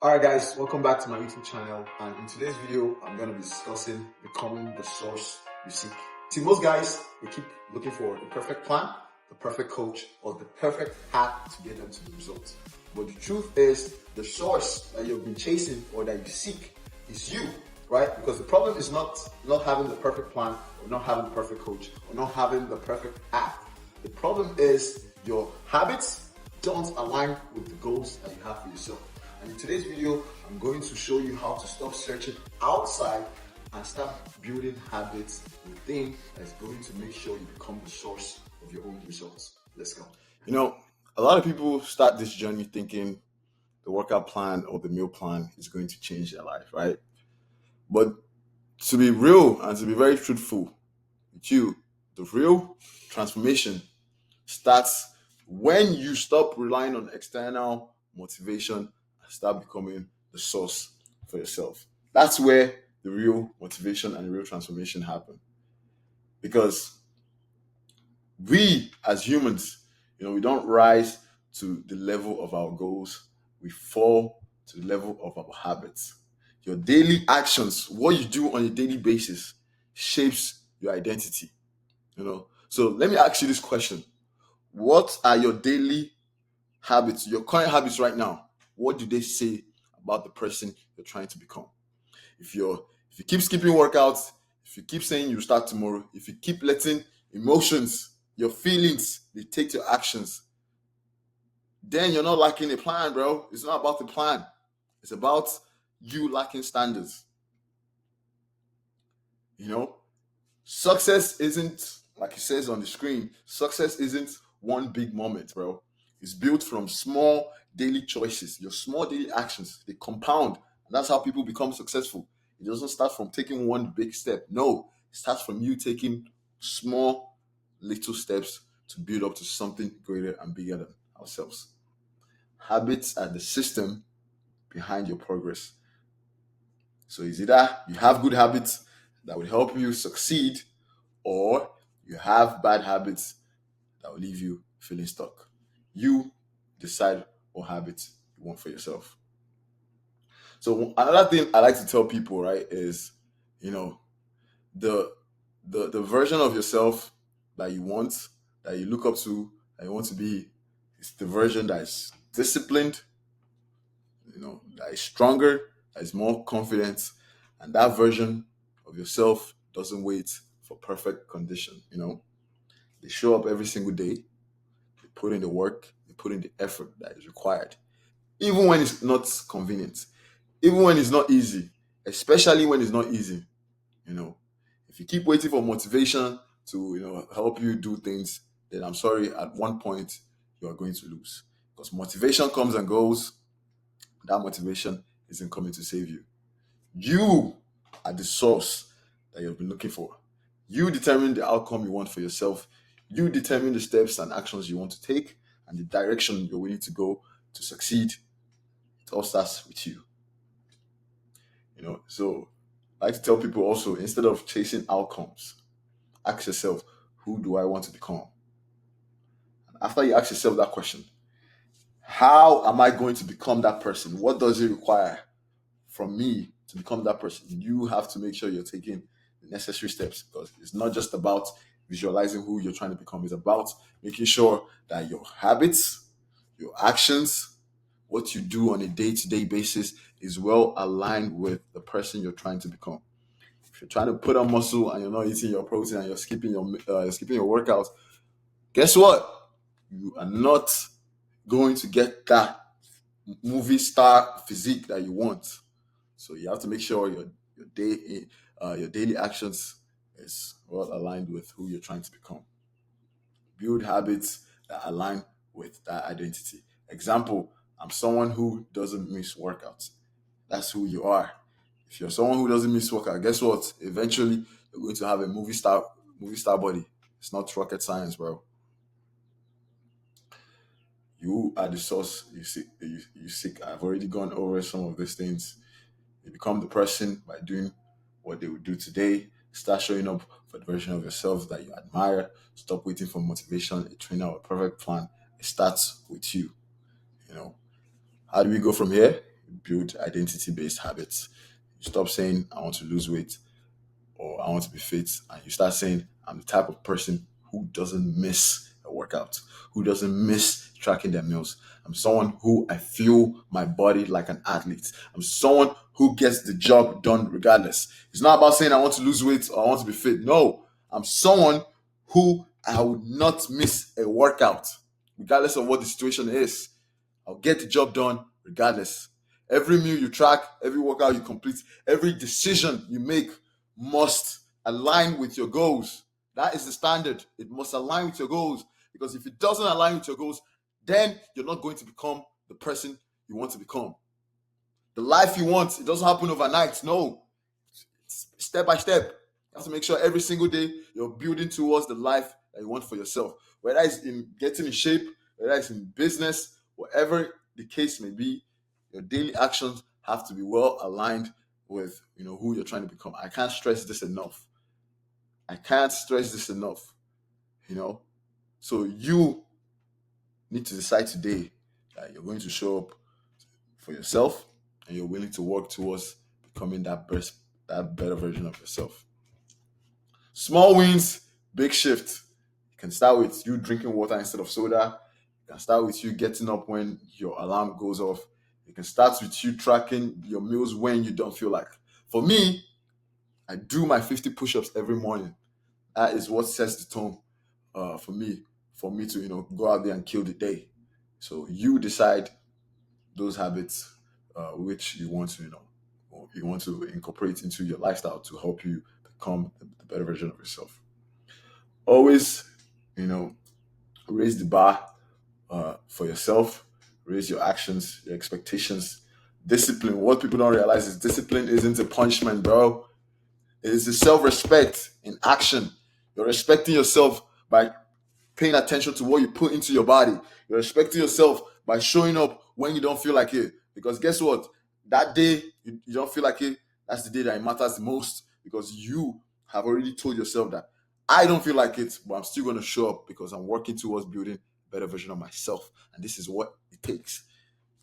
Alright guys, welcome back to my YouTube channel, and in today's video I'm going to be discussing becoming the source you seek. See, most guys, they keep looking for the perfect plan, the perfect coach, or the perfect path to get them to the results. But the truth is, the source that you've been chasing or that you seek is you, right? Because the problem is not having the perfect plan, or not having the perfect coach, or not having the perfect path. The problem is your habits don't align with the goals that you have for yourself. And in today's video, I'm going to show you how to stop searching outside and start building habits within that's going to make sure you become the source of your own results. Let's go. A lot of people start this journey thinking the workout plan or the meal plan is going to change their life, right? But to be real and to be very truthful with you, the real transformation starts when you stop relying on external motivation and start becoming the source for yourself. That's where the real motivation and the real transformation happen. Because we as humans, we don't rise to the level of our goals, we fall to the level of our habits. Your daily actions, what you do on a daily basis, shapes your identity. So let me ask you this question. What are your daily habits, your current habits right now? What do they say about the person you're trying to become? If you keep skipping workouts, if you keep saying you start tomorrow, if you keep letting emotions, your feelings, they take your actions, then you're not lacking a plan, bro. It's not about the plan. It's about you lacking standards. Success isn't, like it says on the screen, success isn't one big moment, bro. It's built from small daily choices. Your small daily actions, they compound. And that's how people become successful. It doesn't start from taking one big step. No, it starts from you taking small, little steps to build up to something greater and bigger than ourselves. Habits are the system behind your progress. So it's either you have good habits that will help you succeed, or you have bad habits that will leave you feeling stuck. You decide what habits you want for yourself. So another thing I like to tell people, right, is the the version of yourself that you want, that you look up to, that you want to be, is the version that is disciplined, that is stronger, that is more confident, and that version of yourself doesn't wait for perfect condition. They show up every single day, they put in the work, they put in the effort that is required, even when it's not convenient, even when it's not easy, especially when it's not easy. You know, if you keep waiting for motivation to help you do things, then I'm sorry, at one point you are going to lose, because motivation comes and goes. That motivation isn't coming to save you. You are the source that you've been looking for. You determine the outcome you want for yourself. You determine the steps and actions you want to take and the direction you're willing to go to succeed. It all starts with you. So I like to tell people also, instead of chasing outcomes, ask yourself, who do I want to become? And after you ask yourself that question, how am I going to become that person? What does it require from me to become that person? You have to make sure you're taking the necessary steps, because it's not just about visualizing who you're trying to become. It's about making sure that your habits, your actions, what you do on a day-to-day basis is well aligned with the person you're trying to become. If you're trying to put on muscle and you're not eating your protein and you're skipping your workouts, guess what? You are not going to get that movie star physique that you want. So you have to make sure your daily actions is well aligned with who you're trying to become. Build habits that align with that identity. Example: I'm someone who doesn't miss workouts. That's who you are. If you're someone who doesn't miss workout, guess what? Eventually, you're going to have a movie star body. It's not rocket science, bro. You are the source you seek. I've already gone over some of these things. You become the person by doing what they would do today. Start showing up for the version of yourself that you admire. Stop waiting for motivation, a trainer, or a perfect plan. It starts with you. You know, how do we go from here? build identity-based habits. You stop saying, I want to lose weight or I want to be fit, and you start saying, I'm the type of person who doesn't miss a workout, who doesn't miss tracking their meals. I'm someone who I feel my body like an athlete. I'm someone who gets the job done regardless. It's not about saying I want to lose weight or I want to be fit. No, I'm someone who I would not miss a workout, regardless of what the situation is. I'll get the job done regardless. Every meal you track, every workout you complete, every decision you make must align with your goals. That is the standard. It must align with your goals. Because if it doesn't align with your goals, then you're not going to become the person you want to become. The life you want, it doesn't happen overnight. No. It's step by step. You have to make sure every single day you're building towards the life that you want for yourself. Whether it's in getting in shape, whether it's in business, whatever the case may be, your daily actions have to be well aligned with who you're trying to become. I can't stress this enough. I can't stress this enough. So you need to decide today that you're going to show up for yourself and you're willing to work towards becoming that better version of yourself. Small wins, big shift. You can start with you drinking water instead of soda. You can start with you getting up when your alarm goes off. You can start with you tracking your meals when you don't feel like. For me, I do my 50 push-ups every morning. That is what sets the tone for me to go out there and kill the day. So you decide those habits which you want to incorporate into your lifestyle to help you become the better version of yourself. Always, raise the bar for yourself, raise your actions, your expectations. Discipline. What people don't realize is discipline isn't a punishment, bro. It is a self-respect in action. You're respecting yourself by paying attention to what you put into your body. You're respecting yourself by showing up when you don't feel like it. Because guess what? That day you don't feel like it, that's the day that it matters the most because you have already told yourself that I don't feel like it, but I'm still going to show up because I'm working towards building a better version of myself. And this is what it takes.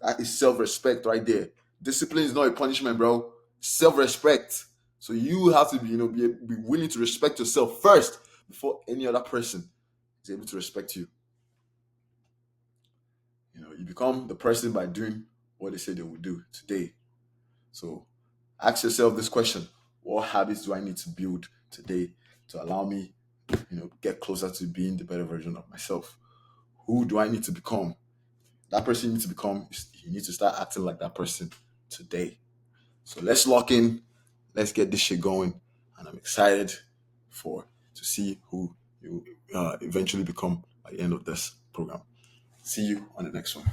That is self-respect right there. Discipline is not a punishment, bro. Self-respect. So you have to be willing to respect yourself first before any other person is able to respect you. You become the person by doing what they say they will do today. So ask yourself this question: what habits do I need to build today to allow me, get closer to being the better version of myself? Who do I need to become? That person you need to become, you need to start acting like that person today. So let's lock in. Let's get this shit going. And I'm excited to see who you eventually become by the end of this program. See you on the next one.